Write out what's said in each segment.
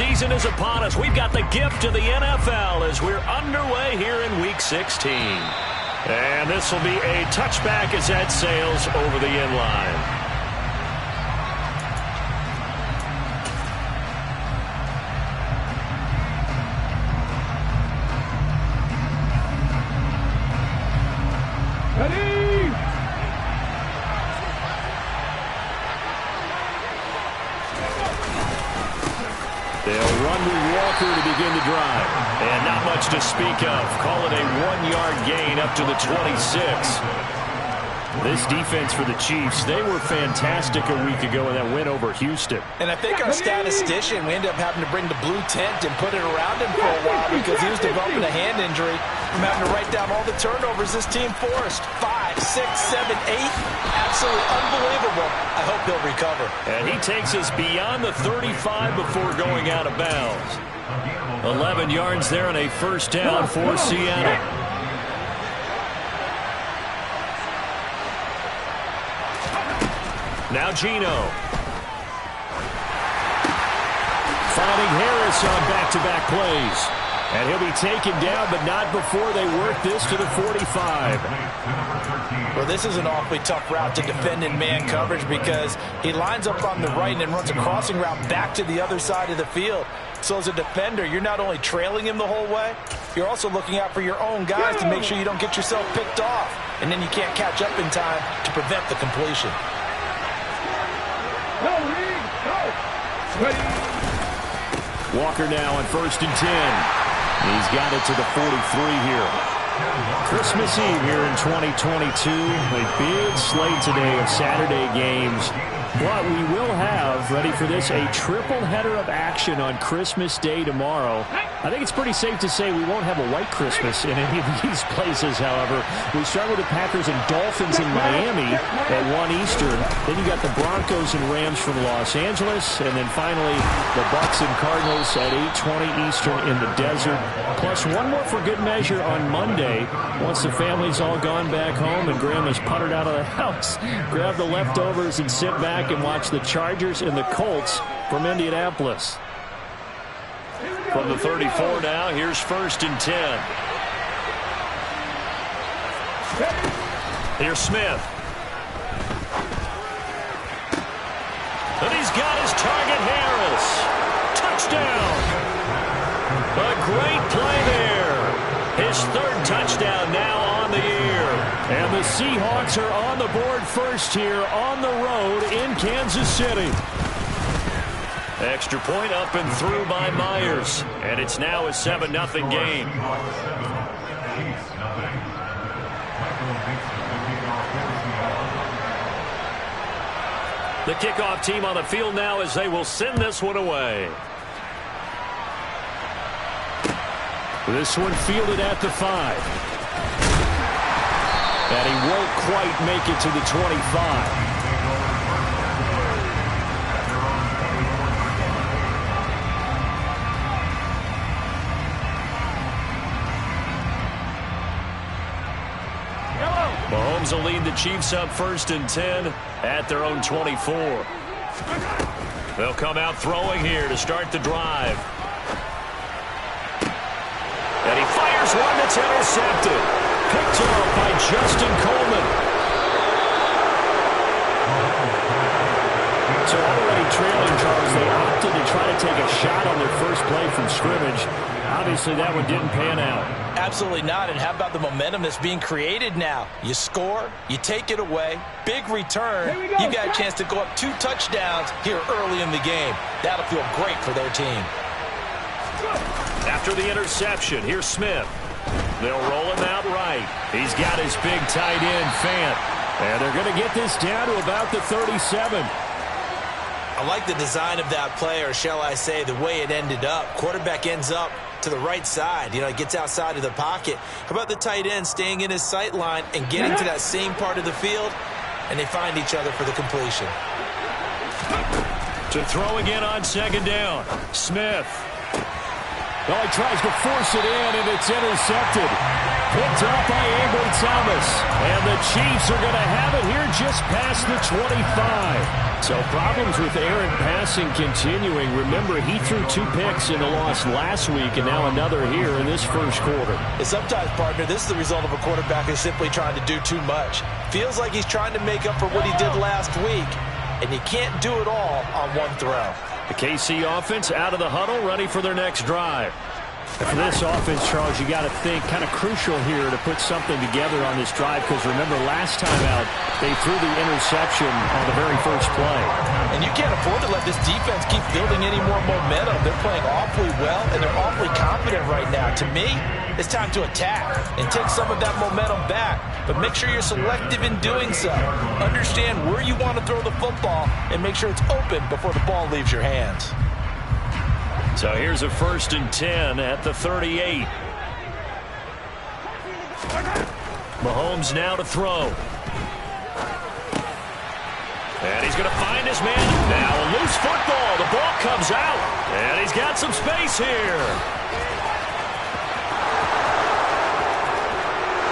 season is upon us. We've got the gift of the NFL as we're underway here in Week 16. And this will be a touchback as that sails over the end line. They'll run with Walker to begin the drive. And not much to speak of. Call it a 1-yard gain up to the 26. This defense for the Chiefs, they were fantastic a week ago in that win over Houston. And I think our statistician, we ended up having to bring the blue tent and put it around him for a while because he was developing a hand injury from having to write down all the turnovers this team forced. 5, 6, 7, 8. Absolutely unbelievable. I hope he'll recover. And he takes us beyond the 35 before going out of bounds. 11 yards there on a first down for Seattle. Now Geno. Finding Harris on back-to-back plays. And he'll be taken down, but not before they work this to the 45. Well, this is an awfully tough route to defend in man coverage because he lines up on the right and then runs a crossing route back to the other side of the field. So as a defender, you're not only trailing him the whole way, you're also looking out for your own guys to make sure you don't get yourself picked off. And then you can't catch up in time to prevent the completion. Walker now on 1st and 10. He's got it to the 43 here. Christmas Eve here in 2022. A big slate today of Saturday games. But we will have, ready for this, a triple header of action on Christmas Day tomorrow. I think it's pretty safe to say we won't have a white Christmas in any of these places, however. We start with the Packers and Dolphins in Miami at 1 Eastern. Then you got the Broncos and Rams from Los Angeles. And then finally, the Bucs and Cardinals at 8:20 Eastern in the desert. Plus one more for good measure on Monday. Once the family's all gone back home and Grandma's puttered out of the house, grab the leftovers and sit back and watch the Chargers and the Colts from Indianapolis. From the 34 now, here's 1st and 10. Here's Smith. And he's got his target, Harris. Touchdown. A great play there. His 3rd touchdown now on the year. And the Seahawks are on the board first here on the road in Kansas City. Extra point up and through by Myers. And it's now a 7-0 game. The kickoff team on the field now as they will send this one away. This one fielded at the 5. And he won't quite make it to the 25. Mahomes will lead the Chiefs up 1st and 10 at their own 24. They'll come out throwing here to start the drive. And he fires one that's intercepted. Picked off by Justin Coleman. So already trailing, Charles, they opted to try to take a shot on their first play from scrimmage. Obviously, that one didn't pan out. Absolutely not. And how about the momentum that's being created now? You score, you take it away, big return. You got a chance to go up 2 touchdowns here early in the game. That'll feel great for their team. After the interception, here's Smith. They'll roll him out right. He's got his big tight end, Fant. And they're going to get this down to about the 37. I like the design of that play, or shall I say the way it ended up. Quarterback ends up to the right side. You know, he gets outside of the pocket. How about the tight end staying in his sight line and getting to that same part of the field? And they find each other for the completion. To throw again on 2nd down. Smith. Well, he tries to force it in, and it's intercepted. Picked up by Ambry Thomas. And the Chiefs are going to have it here just past the 25. So problems with errant passing continuing. Remember, he threw 2 picks in the loss last week, and now another here in this first quarter. Sometimes, partner, this is the result of a quarterback who's simply trying to do too much. Feels like he's trying to make up for what he did last week, and you can't do it all on one throw. The KC offense out of the huddle, ready for their next drive. For this offense, Charles, you got to think kind of crucial here to put something together on this drive, because remember, last time out, they threw the interception on the very first play. And you can't afford to let this defense keep building any more momentum. They're playing awfully well, and they're awfully confident right now. To me, it's time to attack and take some of that momentum back. But make sure you're selective in doing so. Understand where you want to throw the football and make sure it's open before the ball leaves your hands. So here's a 1st and 10 at the 38. Mahomes now to throw. And he's going to find his man. Now a loose football. The ball comes out. And he's got some space here.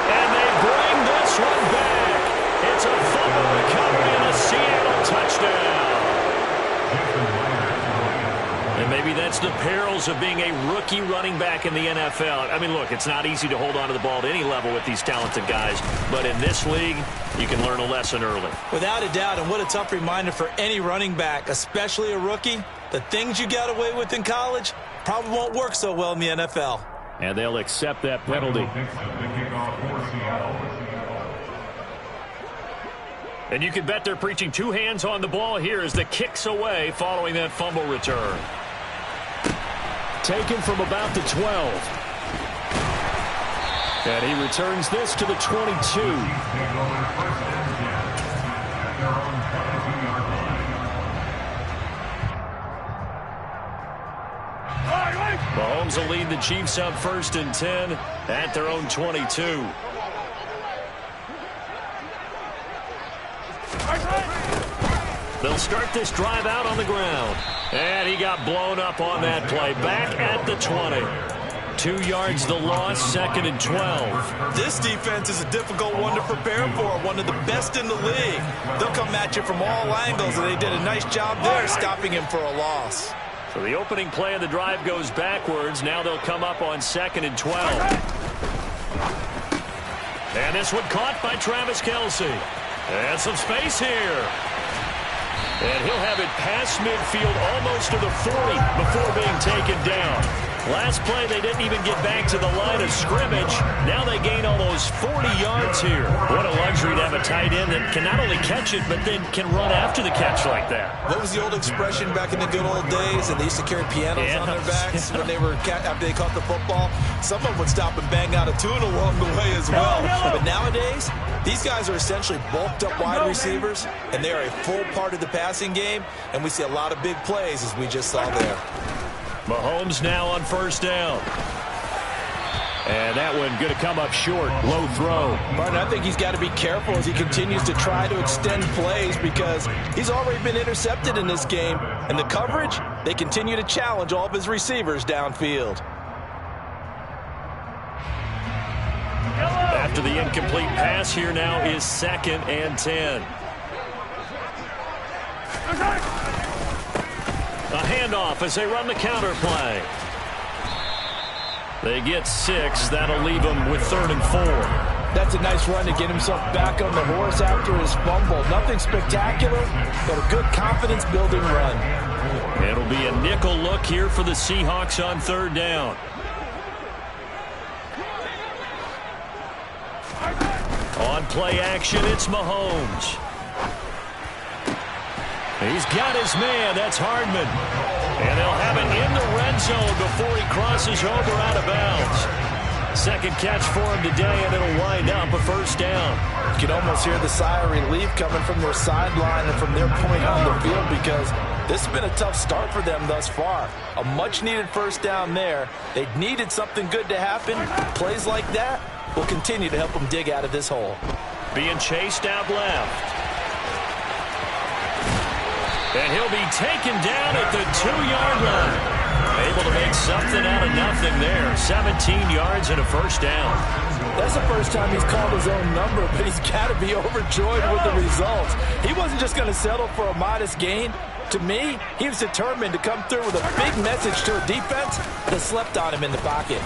And they bring this one back. It's a fumble recovery and a Seattle touchdown. And maybe that's the perils of being a rookie running back in the NFL. I mean, look, it's not easy to hold on to the ball at any level with these talented guys. But in this league, you can learn a lesson early. Without a doubt, and what a tough reminder for any running back, especially a rookie. The things you got away with in college probably won't work so well in the NFL. And they'll accept that penalty. And you can bet they're preaching 2 hands on the ball here as the kick's away following that fumble return. Taken from about the 12. And he returns this to the 22. Mahomes will lead the Chiefs up 1st and 10 at their own 22. They'll start this drive out on the ground. And he got blown up on that play. Back at the 20. 2 yards the loss, 2nd and 12. This defense is a difficult one to prepare for, one of the best in the league. They'll come at you from all angles, and they did a nice job there stopping him for a loss. So the opening play of the drive goes backwards. Now they'll come up on 2nd and 12. And this one caught by Travis Kelce. And some space here. And he'll have it past midfield almost to the 40 before being taken down. Last play, they didn't even get back to the line of scrimmage. Now they gain almost 40 yards here. What a luxury to have a tight end that can not only catch it, but then can run after the catch like that. What was the old expression back in the good old days? And they used to carry pianos on their backs when they were after they caught the football. Some of them would stop and bang out a tune along the way as well. But nowadays, these guys are essentially bulked up wide receivers, and they are a full part of the passing game, and we see a lot of big plays as we just saw there. Mahomes now on 1st down. And that one going to come up short. Low throw. Martin, I think he's got to be careful as he continues to try to extend plays because he's already been intercepted in this game. And the coverage, they continue to challenge all of his receivers downfield. After the incomplete pass, here now is 2nd and 10. A handoff as they run the counter play. They get 6. That'll leave them with 3rd and 4. That's a nice run to get himself back on the horse after his fumble. Nothing spectacular, but a good confidence-building run. It'll be a nickel look here for the Seahawks on 3rd down. On play action, it's Mahomes. He's got his man. That's Hardman. And they'll have it in the red zone before he crosses over out of bounds. 2nd catch for him today, and it'll wind up a 1st down. You can almost hear the sigh of relief coming from their sideline and from their point on the field because this has been a tough start for them thus far. A much-needed 1st down there. They needed something good to happen. Plays like that will continue to help them dig out of this hole. Being chased out left. And he'll be taken down at the 2-yard line. Able to make something out of nothing there. 17 yards and a 1st down. That's the first time he's called his own number, but he's got to be overjoyed with the results. He wasn't just going to settle for a modest gain. To me, he was determined to come through with a big message to a defense that slept on him in the pocket.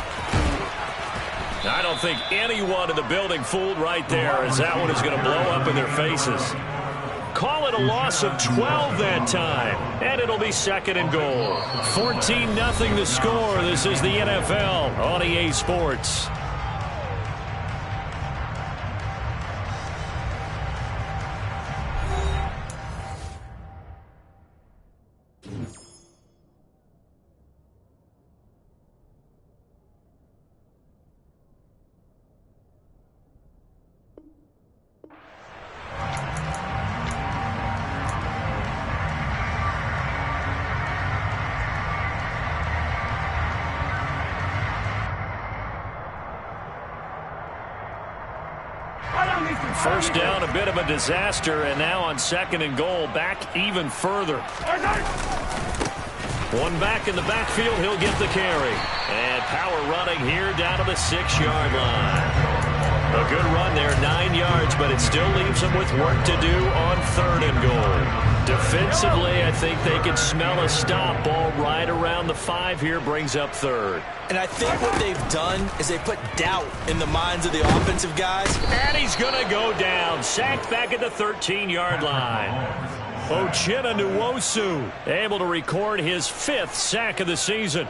I don't think anyone in the building fooled right there, as that one is going to blow up in their faces. Call it a loss of 12 that time, and it'll be 2nd and goal. 14-0 the score. This is the NFL on EA Sports. First down, a bit of a disaster, and now on 2nd and goal, back even further. One back in the backfield, he'll get the carry. And power running here down to the 6-yard line. A good run there, 9 yards, but it still leaves them with work to do on 3rd and goal. Defensively, I think they can smell a stop. Ball right around the 5 here, brings up 3rd. And I think what they've done is they put doubt in the minds of the offensive guys. And he's going to go down. Sacked back at the 13-yard line. Uchenna Nwosu able to record his 5th sack of the season.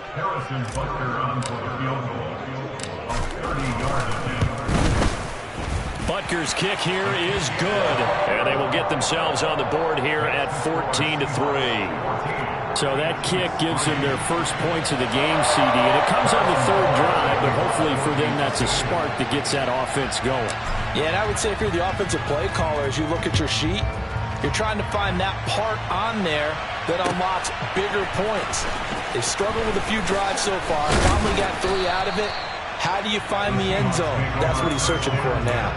Butker's kick here is good. And they will get themselves on the board here at 14-3. So that kick gives them their first points of the game, CD. And it comes on the 3rd drive, but hopefully for them that's a spark that gets that offense going. Yeah, and I would say if you're the offensive play caller, as you look at your sheet, you're trying to find that part on there that unlocks bigger points. They've struggled with a few drives so far. Finally got 3 out of it. How do you find the end zone? That's what he's searching for now.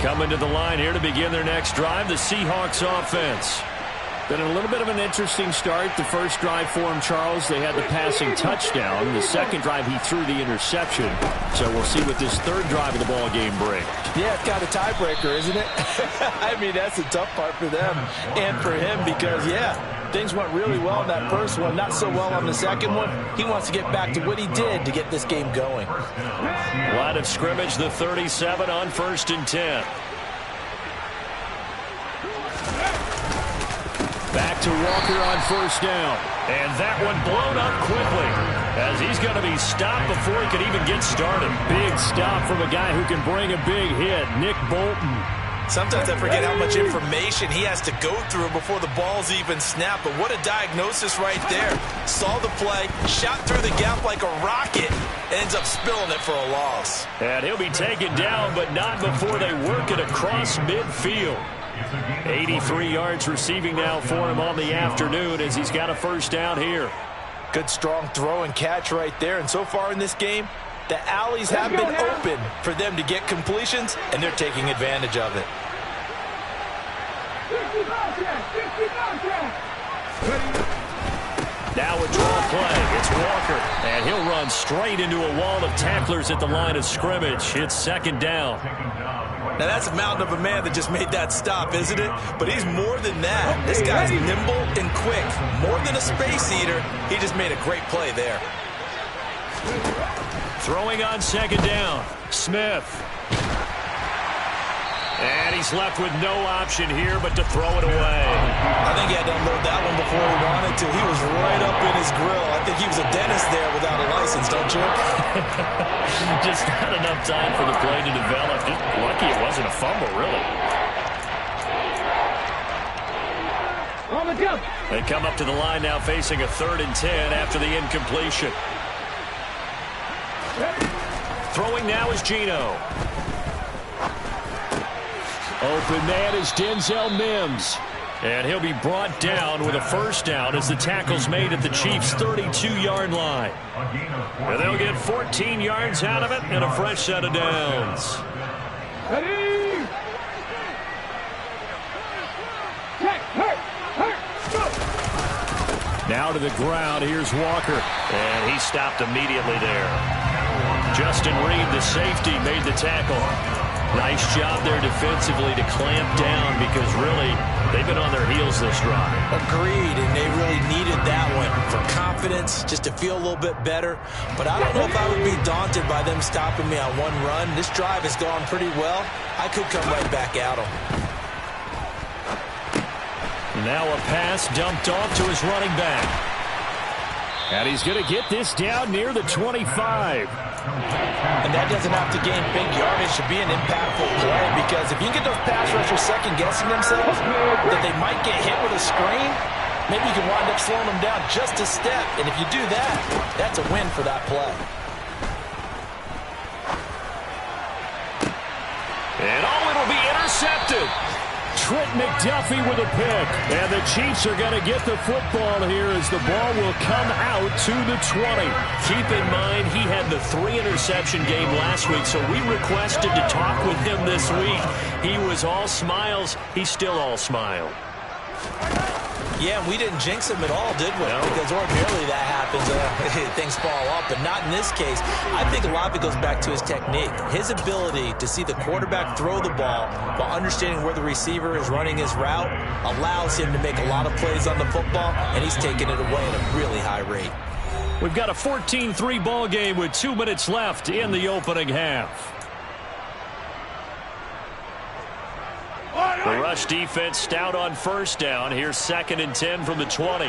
Coming to the line here to begin their next drive, the Seahawks offense. Been a little bit of an interesting start. The first drive for him, Charles, they had the passing touchdown. The second drive, he threw the interception. So we'll see what this 3rd drive of the ball game brings. Yeah, it's got a tiebreaker, isn't it? I mean, that's the tough part for them and for him because, yeah, things went really well in that first one, not so well on the second one. He wants to get back to what he did to get this game going. Line of scrimmage, the 37 on 1st and 10. Back to Walker on 1st down. And that one blown up quickly as he's going to be stopped before he can even get started. Big stop from a guy who can bring a big hit, Nick Bolton. Sometimes I forget how much information he has to go through before the ball's even snapped. But what a diagnosis right there. Saw the play, shot through the gap like a rocket, ends up spilling it for a loss. And he'll be taken down, but not before they work it across midfield. 83 yards receiving now for him on the afternoon as he's got a 1st down here. Good strong throw and catch right there. And so far in this game, the alleys have been open for them to get completions, and they're taking advantage of it. Now a draw play. It's Walker, and he'll run straight into a wall of tacklers at the line of scrimmage. It's 2nd down. Now, that's a mountain of a man that just made that stop, isn't it? But he's more than that. This guy's nimble and quick. More than a space eater, he just made a great play there. Throwing on 2nd down, Smith. And he's left with no option here but to throw it away. I think he had to unload that one before he wanted to. He was right up in his grill. I think he was a dentist there without a license, don't you? Just not enough time for the play to develop. Just lucky it wasn't a fumble, really. They come up to the line now facing a 3rd and 10 after the incompletion. Throwing now is Geno. Open man is Denzel Mims. And he'll be brought down with a 1st down as the tackle's made at the Chiefs' 32-yard line. And they'll get 14 yards out of it and a fresh set of downs. Now to the ground. Here's Walker. And he stopped immediately there. Justin Reed, the safety, made the tackle. Nice job there defensively to clamp down because really they've been on their heels this drive. Agreed, and they really needed that one for confidence, just to feel a little bit better. But I don't know if I would be daunted by them stopping me on one run. This drive has gone pretty well. I could come right back at them. Now a pass dumped off to his running back. And he's going to get this down near the 25. And that doesn't have to gain big yardage to be an impactful play, because if you can get those pass rushers second-guessing themselves that they might get hit with a screen, maybe you can wind up slowing them down just a step. And if you do that, that's a win for that play. And it'll be intercepted. Trent McDuffie with a pick. And the Chiefs are going to get the football here as the ball will come out to the 20. Keep in mind he had the 3-interception game last week, so we requested to talk with him this week. He was all smiles. He's still all smile. Yeah, we didn't jinx him at all, did we? No. Because ordinarily that happens. Things fall off, but not in this case. I think a lot of it goes back to his technique. His ability to see the quarterback throw the ball while understanding where the receiver is running his route allows him to make a lot of plays on the football, and he's taking it away at a really high rate. We've got a 14-3 ball game with 2 minutes left in the opening half. The rush defense stout on first down. Here's 2nd and 10 from the 20.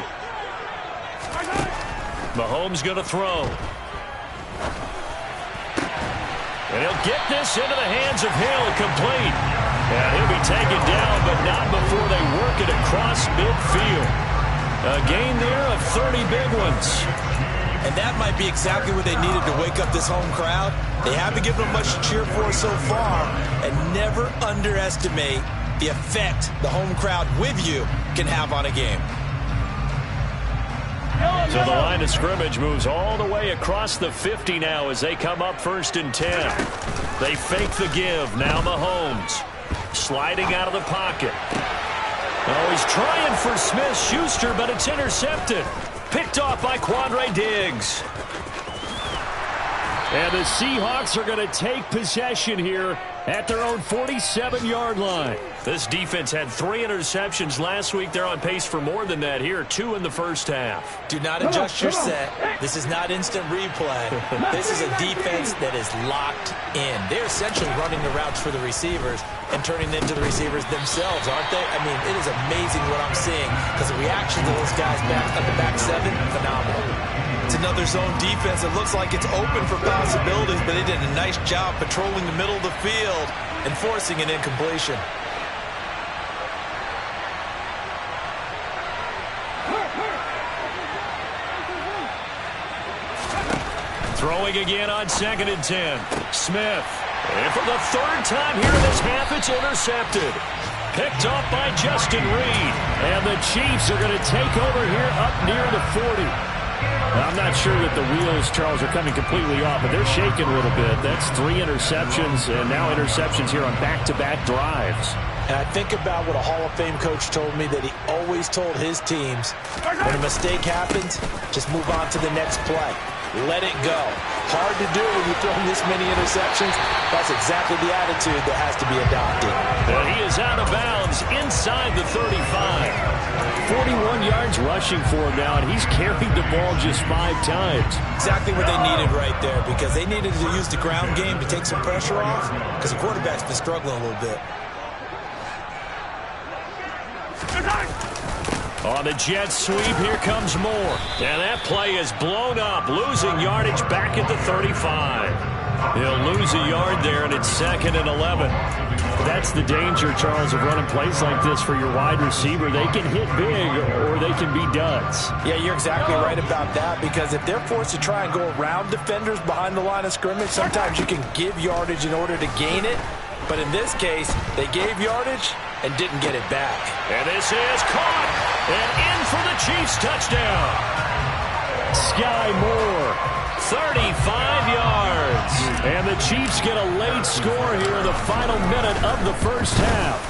Mahomes going to throw. And he'll get this into the hands of Hill, complete. And he'll be taken down, but not before they work it across midfield. A gain there of 30 big ones. And that might be exactly what they needed to wake up this home crowd. They haven't given them much to cheer for so far, and never underestimate the effect the home crowd with you can have on a game. So the line of scrimmage moves all the way across the 50 now as they come up 1st and 10. They fake the give. Now Mahomes sliding out of the pocket. Oh, he's trying for Smith-Schuster, but it's intercepted. Picked off by Quandre Diggs. And the Seahawks are going to take possession here at their own 47-yard line. This defense had 3 interceptions last week. They're on pace for more than that here. 2 in the first half. Do not adjust your set. This is not instant replay. This is a defense that is locked in. They're essentially running the routes for the receivers and turning them to the receivers themselves, aren't they? I mean, it is amazing what I'm seeing because the reaction to those guys back at the back 7, phenomenal. It's another zone defense. It looks like it's open for possibilities, but they did a nice job patrolling the middle of the field and forcing an incompletion. Throwing again on 2nd and 10. Smith. And for the 3rd time here in this half, it's intercepted. Picked off by Justin Reed. And the Chiefs are going to take over here up near the 40. I'm not sure that the wheels, Charles, are coming completely off, but they're shaking a little bit. That's 3 interceptions, and now interceptions here on back-to-back drives. And I think about what a Hall of Fame coach told me, that he always told his teams, when a mistake happens, just move on to the next play. Let it go. Hard to do when you throw this many interceptions. That's exactly the attitude that has to be adopted. And he is out of bounds inside the 35. 41 yards rushing for him now, and he's carried the ball just 5 times. Exactly what they needed right there, because they needed to use the ground game to take some pressure off, because the quarterback's been struggling a little bit. On the jet sweep, here comes Moore. And that play is blown up, losing yardage back at the 35. He'll lose a yard there, and it's 2nd and 11. That's the danger, Charles, of running plays like this for your wide receiver. They can hit big, or they can be duds. Yeah, you're exactly right about that, because if they're forced to try and go around defenders behind the line of scrimmage, sometimes you can give yardage in order to gain it. But in this case, they gave yardage and didn't get it back. And this is caught and in for the Chiefs touchdown. Sky Moore, 35 yards. And the Chiefs get a late score here in the final minute of the first half.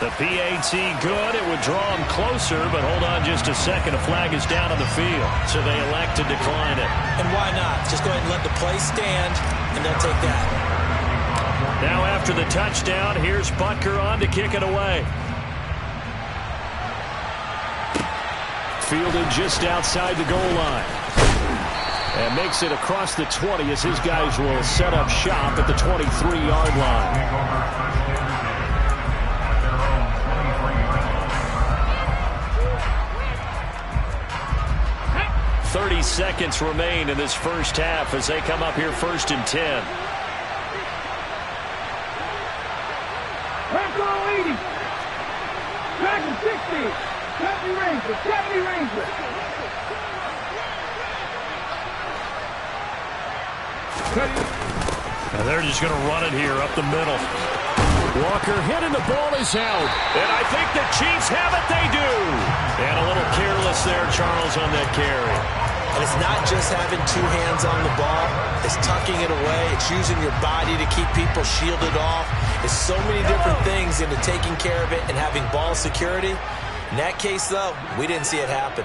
The PAT good. It would draw him closer, but hold on just a second. A flag is down on the field, so they elect to decline it. And why not? Just go ahead and let the play stand, and they'll take that. Now after the touchdown, here's Butker on to kick it away. Fielded just outside the goal line. And makes it across the 20 as his guys will set up shop at the 23-yard line. 30 seconds remain in this first half as they come up here 1st and 10. Back 80. Back 60. Captain Ranger. Captain Ranger. And they're just going to run it here up the middle. Walker hit and the ball is out. And I think the Chiefs have it. They do. And a little careless there, Charles, on that carry. And it's not just having two hands on the ball. It's tucking it away. It's using your body to keep people shielded off. It's so many different things into taking care of it and having ball security. In that case, though, we didn't see it happen.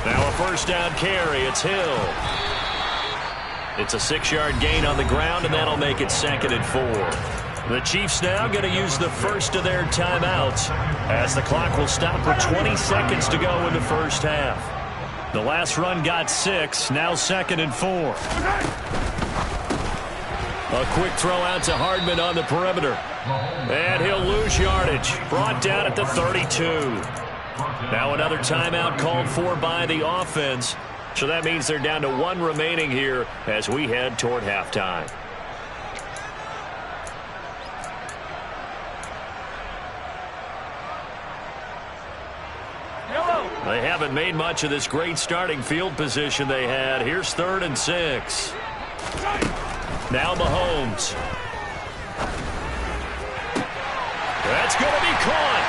Now a first down carry. It's Hill. It's a 6-yard gain on the ground, and that'll make it 2nd and 4. The Chiefs now going to use the first of their timeouts as the clock will stop with 20 seconds to go in the first half. The last run got 6, now 2nd and 4. A quick throw out to Hardman on the perimeter. And he'll lose yardage. Brought down at the 32. Now another timeout called for by the offense. So that means they're down to 1 remaining here as we head toward halftime. They haven't made much of this great starting field position they had. Here's 3rd and 6. Now Mahomes. That's going to be caught.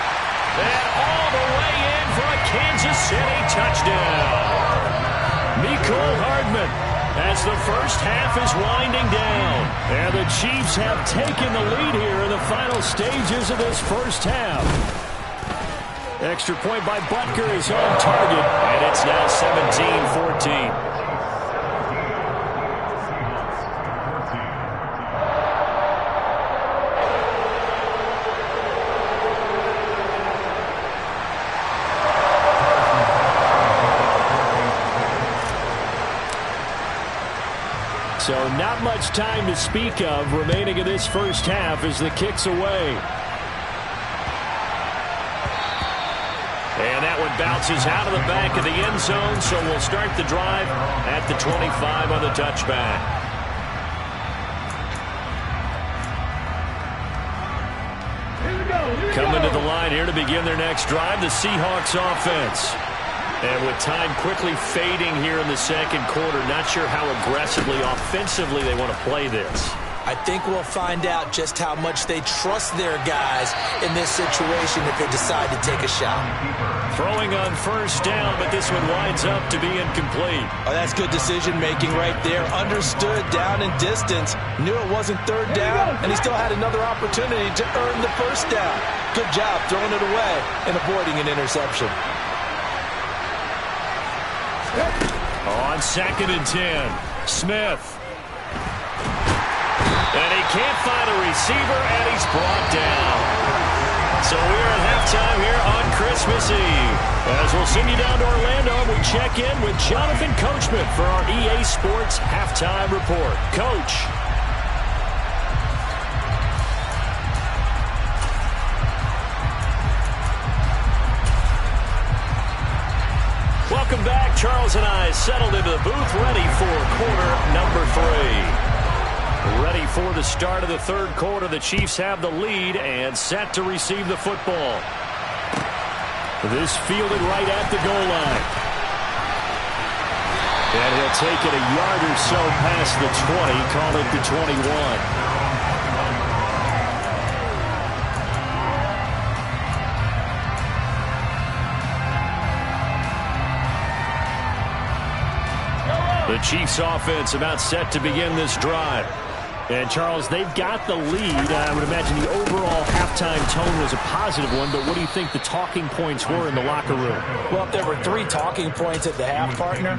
And all the way in for a Kansas City touchdown. Mecole Hardman as the first half is winding down. And the Chiefs have taken the lead here in the final stages of this first half. Extra point by Butker is on target. And it's now 17-14. So not much time to speak of remaining in this first half as the kick's away. And that one bounces out of the back of the end zone, so we'll start the drive at the 25 on the touchback. Coming to the line here to begin their next drive, the Seahawks offense. And with time quickly fading here in the second quarter, not sure how aggressively, offensively they want to play this. I think we'll find out just how much they trust their guys in this situation if they decide to take a shot. Throwing on first down, but this one winds up to be incomplete. Oh, that's good decision-making right there. Understood down and distance. Knew it wasn't 3rd down, and he still had another opportunity to earn the first down. Good job throwing it away and avoiding an interception. On 2nd and 10, Smith. And he can't find a receiver, and he's brought down. So we're at halftime here on Christmas Eve. As we'll send you down to Orlando, we check in with Jonathan Coachman for our EA Sports Halftime Report. Coach. Welcome back. Charles and I settled into the booth, ready for quarter number 3. Ready for the start of the third quarter. The Chiefs have the lead and set to receive the football. This fielded right at the goal line. And he'll take it a yard or so past the 20, call it the 21. The Chiefs offense about set to begin this drive. And, Charles, they've got the lead. I would imagine the overall halftime tone was a positive one, but what do you think the talking points were in the locker room? Well, if there were 3 talking points at the half, partner,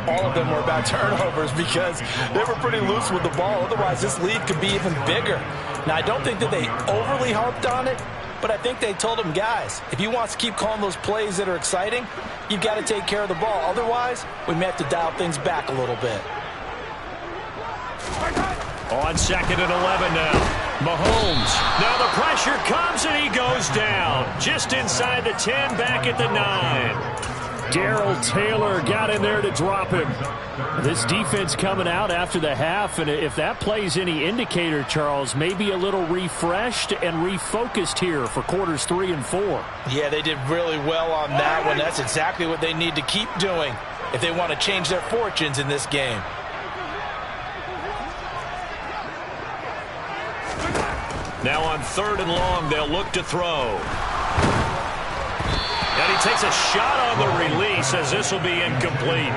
all of them were about turnovers because they were pretty loose with the ball. Otherwise, this lead could be even bigger. Now, I don't think that they overly harped on it, but I think they told them, guys, if you want to keep calling those plays that are exciting, you've got to take care of the ball. Otherwise, we may have to dial things back a little bit. On 2nd and 11 now. Mahomes. Now the pressure comes and he goes down. Just inside the 10, back at the 9. Darrell Taylor got in there to drop him. This defense coming out after the half, and if that plays any indicator, Charles, maybe a little refreshed and refocused here for quarters 3 and 4. Yeah, they did really well on that one. That's exactly what they need to keep doing if they want to change their fortunes in this game. Now on 3rd and long, they'll look to throw. And he takes a shot on the release as this will be incomplete.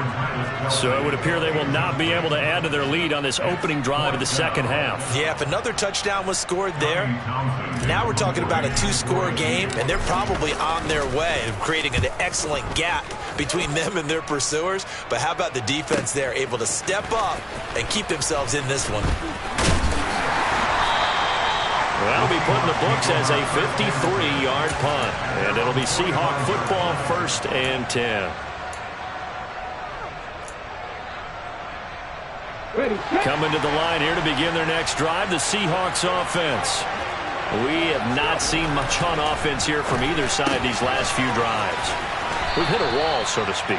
So it would appear they will not be able to add to their lead on this opening drive of the second half. Yeah, if another touchdown was scored there, now we're talking about a 2-score game, and they're probably on their way of creating an excellent gap between them and their pursuers. But how about the defense there, able to step up and keep themselves in this one? That'll be put in the books as a 53-yard punt. And it'll be Seahawk football, 1st and 10. Coming to the line here to begin their next drive, the Seahawks offense. We have not seen much on offense here from either side these last few drives. We've hit a wall, so to speak.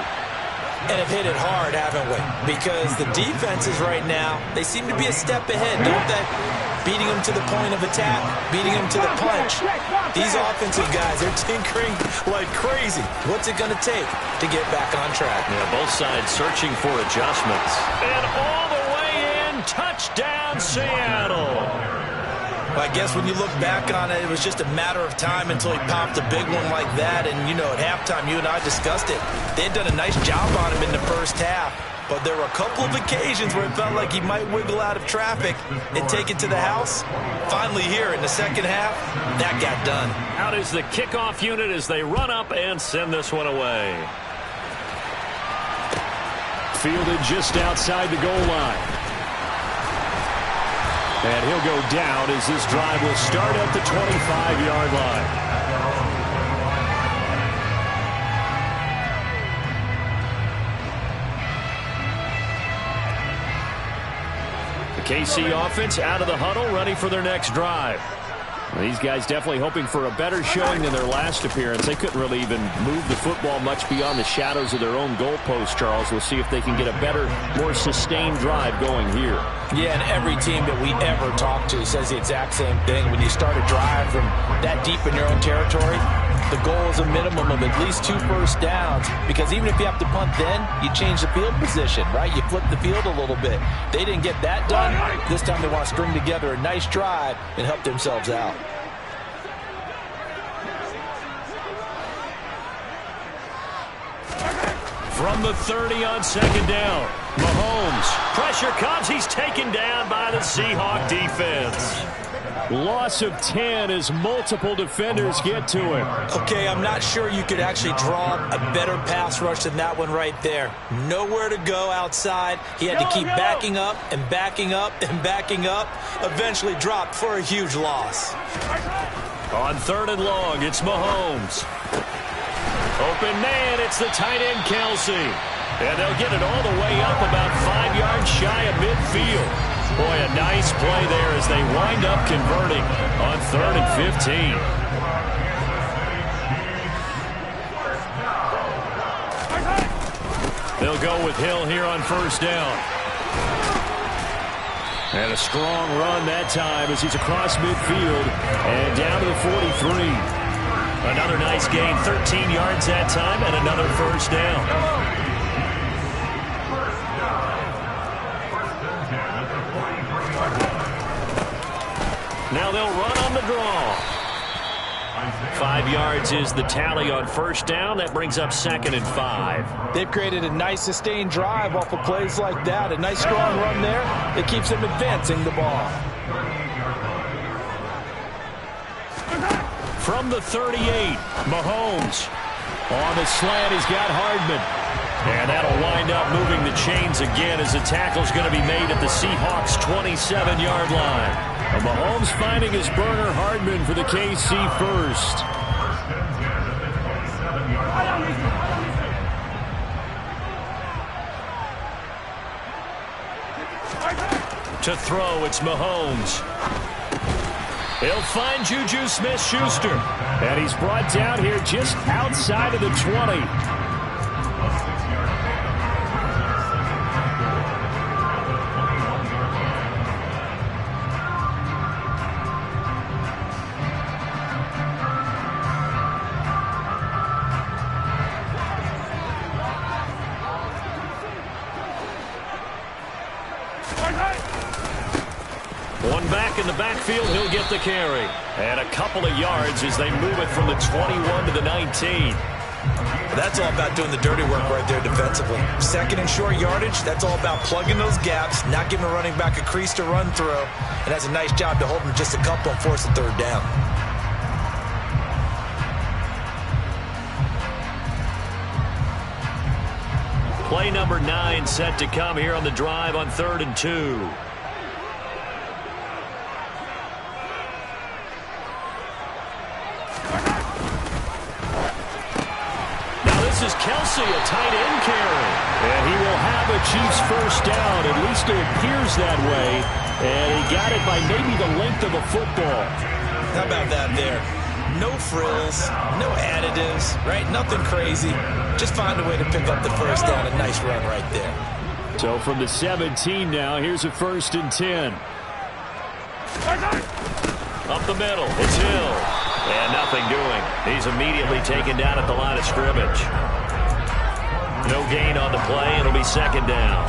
And have hit it hard, haven't we? Because the defenses right now, they seem to be a step ahead, don't they? Beating them to the point of attack, beating them to the punch. These offensive guys, they're tinkering like crazy. What's it going to take to get back on track? Yeah, both sides searching for adjustments. And all the way in, touchdown Seattle. I guess when you look back on it, it was just a matter of time until he popped a big one like that. And, you know, at halftime, you and I discussed it. They had done a nice job on him in the first half. But there were a couple of occasions where it felt like he might wiggle out of traffic and take it to the house. Finally here in the second half, that got done. Out is the kickoff unit as they run up and send this one away. Fielded just outside the goal line. And he'll go down as this drive will start at the 25-yard line. KC offense out of the huddle, ready for their next drive. These guys definitely hoping for a better showing than their last appearance. They couldn't really even move the football much beyond the shadows of their own goalpost, Charles. We'll see if they can get a better, more sustained drive going here. Yeah, and every team that we ever talk to says the exact same thing. When you start a drive from that deep in your own territory, the goal is a minimum of at least 2 first downs, because even if you have to punt then, you change the field position, right? You flip the field a little bit. They didn't get that done. This time they want to string together a nice drive and help themselves out. From the 30 on 2nd down, Mahomes. Pressure comes. He's taken down by the Seahawk defense. Loss of 10 as multiple defenders get to him. Okay, I'm not sure you could actually draw a better pass rush than that one right there. Nowhere to go outside. He had to keep backing up and backing up and backing up. Eventually dropped for a huge loss. On 3rd and long, it's Mahomes. Open man, it's the tight end Kelsey. And they'll get it all the way up about 5 yards shy of midfield. Boy, a nice play there as they wind up converting on 3rd and 15. They'll go with Hill here on 1st down. And a strong run that time as he's across midfield and down to the 43. Another nice gain, 13 yards that time, and another 1st down. Now they'll run on the draw. 5 yards is the tally on first down. That brings up 2nd and 5. They've created a nice sustained drive off of plays like that. A nice strong run there. It keeps them advancing the ball. From the 38, Mahomes. On the slant, he's got Hardman. And that'll wind up moving the chains again as the tackle's going to be made at the Seahawks' 27-yard line. And Mahomes finding his burner, Hardman, for the KC first. To throw, it's Mahomes. He'll find Juju Smith-Schuster. And he's brought down here just outside of the 20. One back in the backfield, he'll get the carry. And a couple of yards as they move it from the 21 to the 19. That's all about doing the dirty work right there defensively. 2nd and short yardage, that's all about plugging those gaps, not giving a running back a crease to run through. And that's a nice job to hold him just a couple and force the 3rd down. Play number 9 set to come here on the drive on 3rd and 2. This is Kelsey, a tight end carry. And he will have a Chiefs first down. At least it appears that way. And he got it by maybe the length of a football. How about that there? No frills, no additives, right? Nothing crazy. Just find a way to pick up the first down. A nice run right there. So from the 17 now, here's a 1st and 10. Up the middle, it's Hill. And nothing doing. He's immediately taken down at the line of scrimmage. No gain on the play. It'll be 2nd down.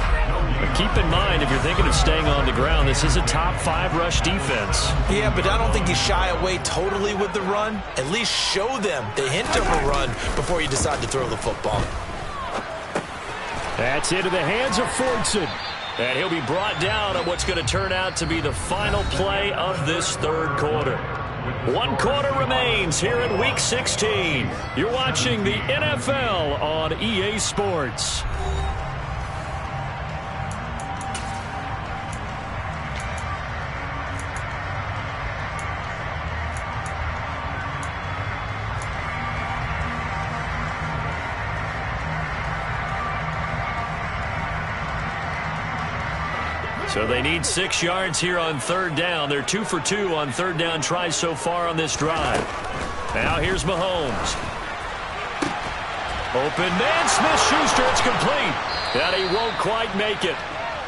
But keep in mind, if you're thinking of staying on the ground, this is a top 5 rush defense. Yeah, but I don't think you shy away totally with the run. At least show them the hint of a run before you decide to throw the football. That's into the hands of Fordson. And he'll be brought down on what's going to turn out to be the final play of this 3rd quarter. 1 quarter remains here in Week 16. You're watching the NFL on EA Sports. So they need 6 yards here on 3rd down. They're 2 for 2 on 3rd down tries so far on this drive. Now here's Mahomes. Open man, Smith-Schuster, it's complete. And he won't quite make it.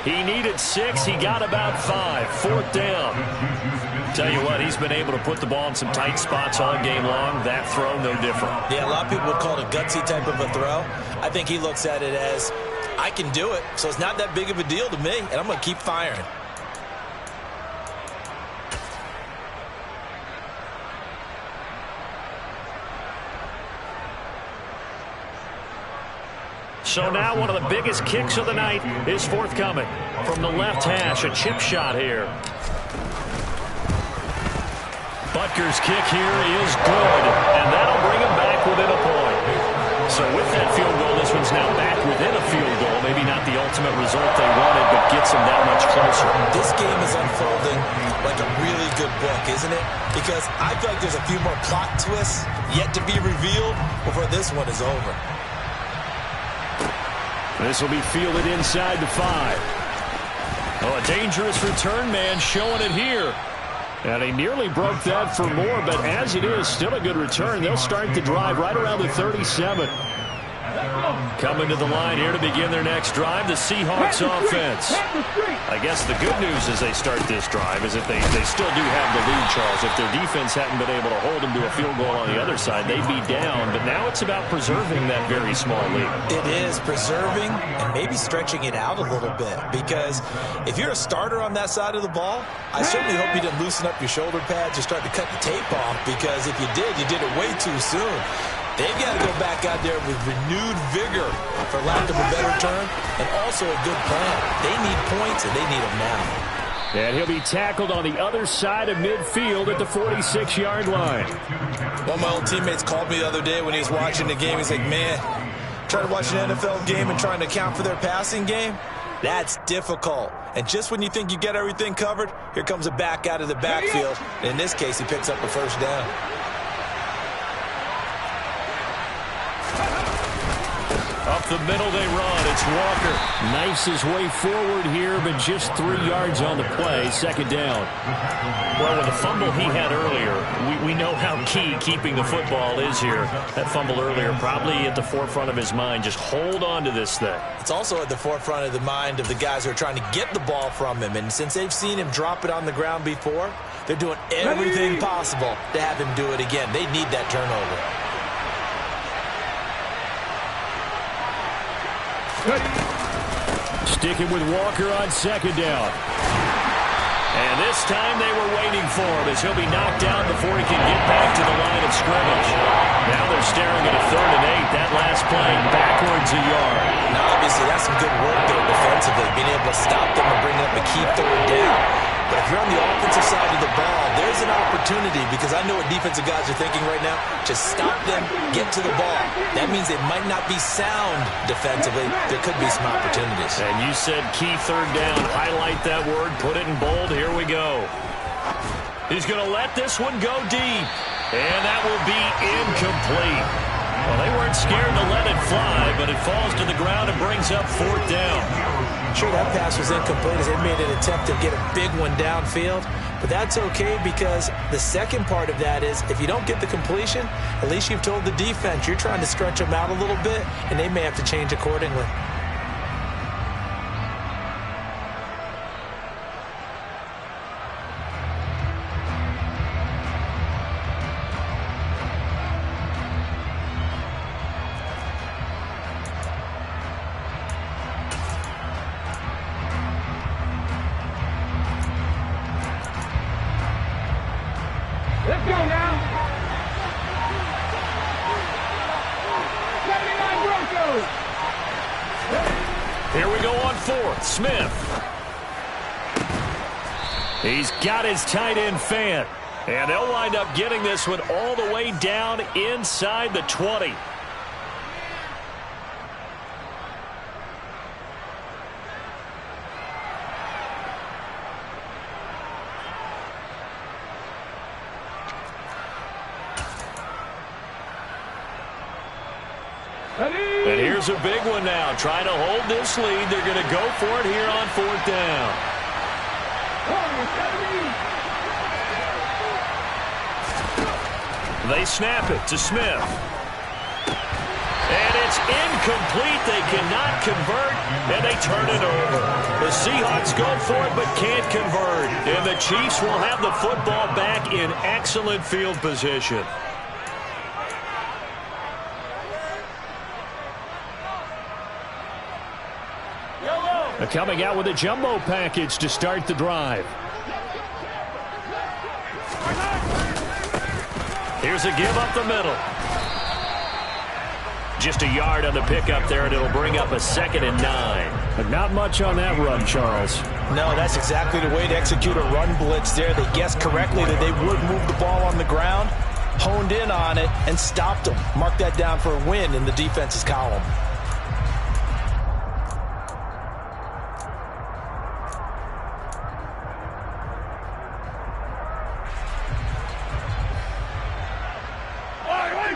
He needed 6, he got about 5. 4th down. Tell you what, he's been able to put the ball in some tight spots all game long. That throw, no different. Yeah, a lot of people would call it a gutsy type of a throw. I think he looks at it as, I can do it, so it's not that big of a deal to me, and I'm going to keep firing. So now one of the biggest kicks of the night is forthcoming. From the left hash, a chip shot here. Butker's kick here is good, and that'll bring him back within a point. So with that field goal, this one's now back within a field goal. Maybe not the ultimate result they wanted, but gets them that much closer. This game is unfolding like a really good book, isn't it? Because I feel like there's a few more plot twists yet to be revealed before this one is over. This will be fielded inside the 5. Oh, a dangerous return man showing it here. And he nearly broke that for more, but as it is, still a good return. They'll start the drive right around the 37. Coming to the line here to begin their next drive, the Seahawks offense. I guess the good news as they start this drive is that they still do have the lead, Charles. If their defense hadn't been able to hold them to a field goal on the other side, they'd be down. But now it's about preserving that very small lead. It is preserving and maybe stretching it out a little bit, because if you're a starter on that side of the ball, I certainly hope you didn't loosen up your shoulder pads or start to cut the tape off, because if you did, you did it way too soon. They've got to go back out there with renewed vigor, for lack of a better term, and also a good plan. They need points, and they need them now. And he'll be tackled on the other side of midfield at the 46-yard line. One of my old teammates called me the other day when he was watching the game. He's like, man, trying to watch an NFL game and trying to account for their passing game? That's difficult. And just when you think you get everything covered, here comes a back out of the backfield. And in this case, he picks up a first down. Up the middle they run. It's Walker. Knifes his way forward here, but just 3 yards on the play. Second down. Well, with the fumble he had earlier, we know how key keeping the football is here. That fumble earlier probably at the forefront of his mind. Just hold on to this thing. It's also at the forefront of the mind of the guys who are trying to get the ball from him. And since they've seen him drop it on the ground before, they're doing everything possible to have him do it again. They need that turnover. Sticking with Walker on second down. And this time they were waiting for him as he'll be knocked down before he can get back to the line of scrimmage. Now they're staring at a 3rd and 8. That last play backwards a yard. Now, obviously, that's some good work there defensively, being able to stop them and bring up a key 3rd down. But if you're on the offensive side of the ball, there's an opportunity, because I know what defensive guys are thinking right now. Just stop them, get to the ball. That means they might not be sound defensively. There could be some opportunities. And you said key 3rd down. Highlight that word. Put it in bold. Here we go. He's going to let this one go deep. And that will be incomplete. Well, they weren't scared to let it fly, but it falls to the ground and brings up 4th down. Sure, that pass was incomplete as they made an attempt to get a big one downfield. But that's okay, because the second part of that is if you don't get the completion, at least you've told the defense you're trying to stretch them out a little bit, and they may have to change accordingly. Let's go now. 79 Broncos. Here we go on 4th. Smith. He's got his tight end Fant. And they'll wind up getting this one all the way down inside the 20. And here's a big one now. Trying to hold this lead. They're going to go for it here on 4th down. They snap it to Smith. And it's incomplete. They cannot convert, and they turn it over. The Seahawks go for it but can't convert. And the Chiefs will have the football back in excellent field position. Coming out with a jumbo package to start the drive. Here's a give up the middle. Just a yard on the pickup there, and it'll bring up a 2nd and 9. But not much on that run, Charles. No, that's exactly the way to execute a run blitz there. They guessed correctly that they would move the ball on the ground, honed in on it, and stopped them. Mark that down for a win in the defense's column.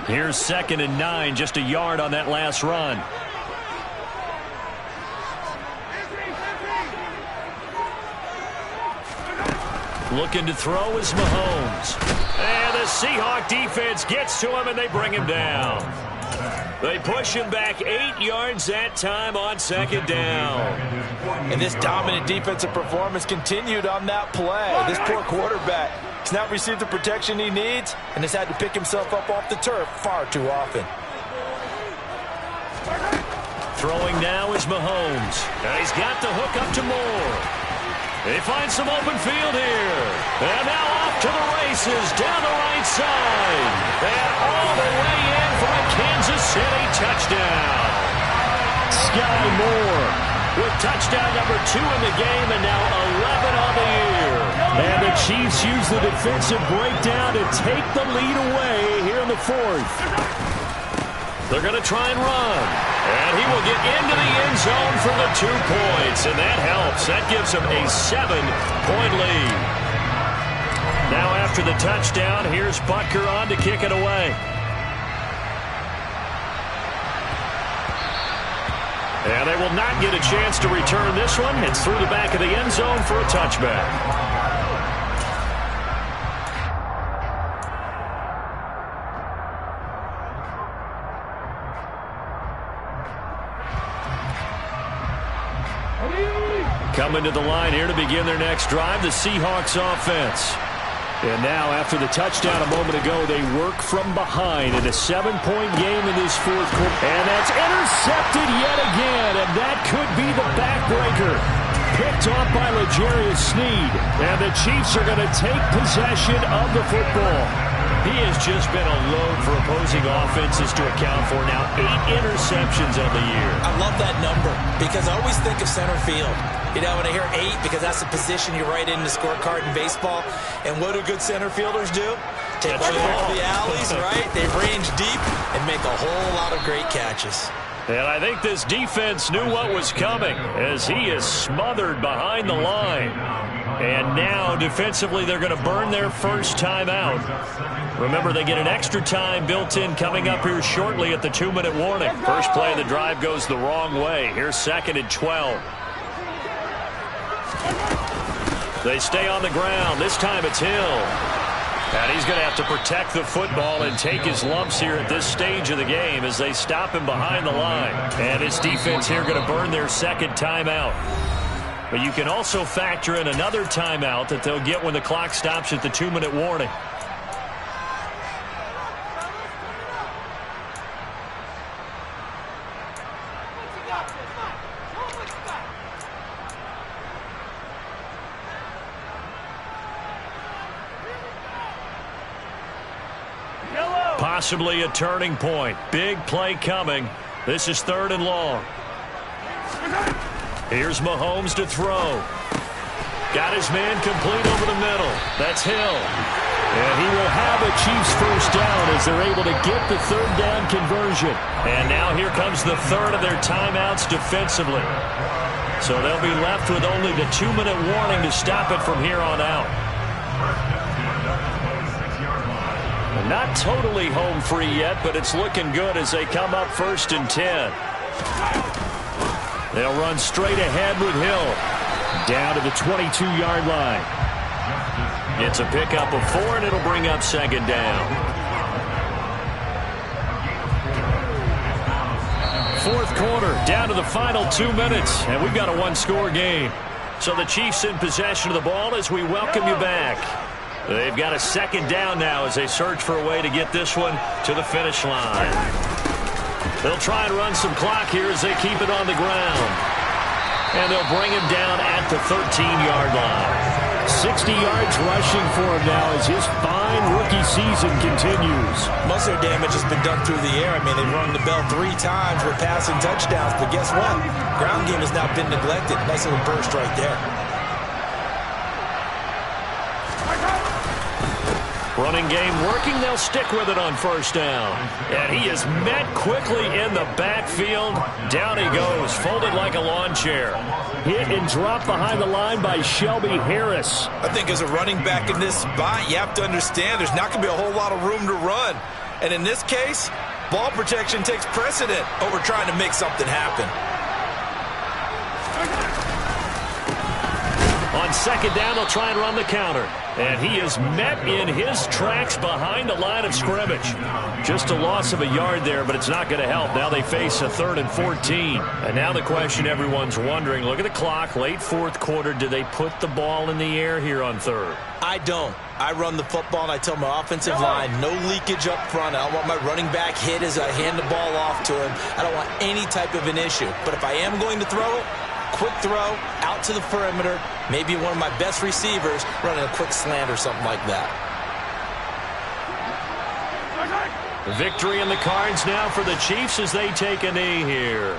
Here's 2nd and 9, just a yard on that last run. Looking to throw is Mahomes. And the Seahawk defense gets to him, and they bring him down. They push him back 8 yards that time on second down. And this dominant defensive performance continued on that play. This poor quarterback has not received the protection he needs and has had to pick himself up off the turf far too often. Throwing now is Mahomes. And he's got the hook up to Moore. They find some open field here. And now off to the races down the right side. And all the way in for a Kansas City touchdown. Sky Moore with touchdown number 2 in the game and now 11 on the year. And the Chiefs use the defensive breakdown to take the lead away here in the 4th. They're going to try and run. And he will get into the end zone for the 2 points. And that helps. That gives him a 7-point lead. Now after the touchdown, here's Butker on to kick it away. And they will not get a chance to return this one. It's through the back of the end zone for a touchback. Coming to the line here to begin their next drive, the Seahawks offense. And now, after the touchdown a moment ago, they work from behind in a 7-point game in this 4th quarter. And that's intercepted yet again, and that could be the backbreaker. Picked off by L'Jarius Sneed. And the Chiefs are going to take possession of the football. He has just been a load for opposing offenses to account for now. 8 interceptions on the year. I love that number because I always think of center field. You know, when I hear 8, because that's the position you write in the scorecard in baseball. And what do good center fielders do? Take one of the alleys, right? They range deep and make a whole lot of great catches. And I think this defense knew what was coming as he is smothered behind the line. And now, defensively, they're going to burn their first timeout. Remember, they get an extra time built in coming up here shortly at the 2-minute warning. First play of the drive goes the wrong way. Here's 2nd and 12. They stay on the ground. This time it's Hill. And he's going to have to protect the football and take his lumps here at this stage of the game as they stop him behind the line. And his defense here going to burn their 2nd timeout. But you can also factor in another timeout that they'll get when the clock stops at the 2-minute warning. Possibly a turning point. Big play coming. This is 3rd and long. Here's Mahomes to throw. Got his man complete over the middle. That's Hill. And he will have a Chiefs first down as they're able to get the 3rd down conversion. And now here comes the 3rd of their timeouts defensively. So they'll be left with only the 2-minute warning to stop it from here on out. Not totally home free yet, but it's looking good as they come up 1st and 10. They'll run straight ahead with Hill. Down to the 22-yard line. It's a pickup of 4, and it'll bring up 2nd down. 4th quarter, down to the final 2 minutes, and we've got a 1-score game. So the Chiefs in possession of the ball as we welcome you back. They've got a 2nd down now as they search for a way to get this one to the finish line. They'll try and run some clock here as they keep it on the ground. And they'll bring him down at the 13-yard line. 60 yards rushing for him now as his fine rookie season continues. Most of their damage has been done through the air. I mean, they've rung the bell 3 times with passing touchdowns. But guess what? Ground game has not been neglected. Nice little burst right there. Running game working. They'll stick with it on 1st down. And he is met quickly in the backfield. Down he goes, folded like a lawn chair. Hit and drop behind the line by Shelby Harris. I think as a running back in this spot, you have to understand there's not going to be a whole lot of room to run. And in this case, ball protection takes precedent over trying to make something happen. On On second down, they'll try and run the counter. And he is met in his tracks behind the line of scrimmage. Just a loss of a yard there, but it's not going to help. Now they face a 3rd and 14. And now the question everyone's wondering, look at the clock, late fourth quarter, do they put the ball in the air here on 3rd? I don't. I run the football, and I tell my offensive line, no leakage up front. I don't want my running back hit as I hand the ball off to him. I don't want any type of an issue. But if I am going to throw it, quick throw, out to the perimeter, maybe one of my best receivers running a quick slant or something like that. Victory in the cards now for the Chiefs as they take a knee here.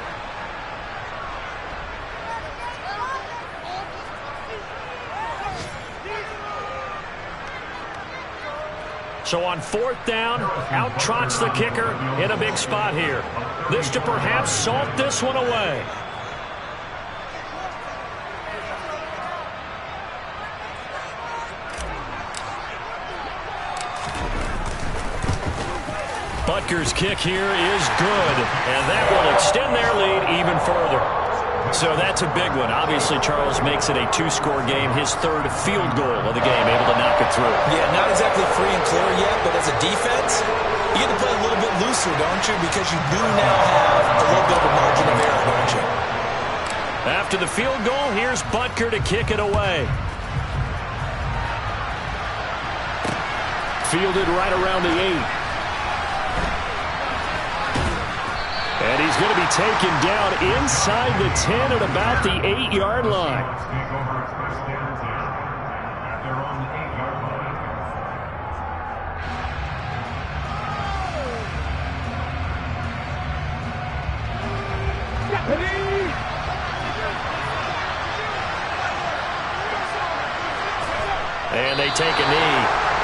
So on 4th down, out trots the kicker in a big spot here. This to perhaps salt this one away. Butker's kick here is good, and that will extend their lead even further. So that's a big one. Obviously, Charles makes it a 2-score game, his 3rd field goal of the game, able to knock it through. Yeah, not exactly free and clear yet, but as a defense, you get to play a little bit looser, don't you? Because you do now have a little bit of a margin of error, don't you? After the field goal, here's Butker to kick it away. Fielded right around the 8. And he's going to be taken down inside the 10 at about the 8-yard line. And they take a knee.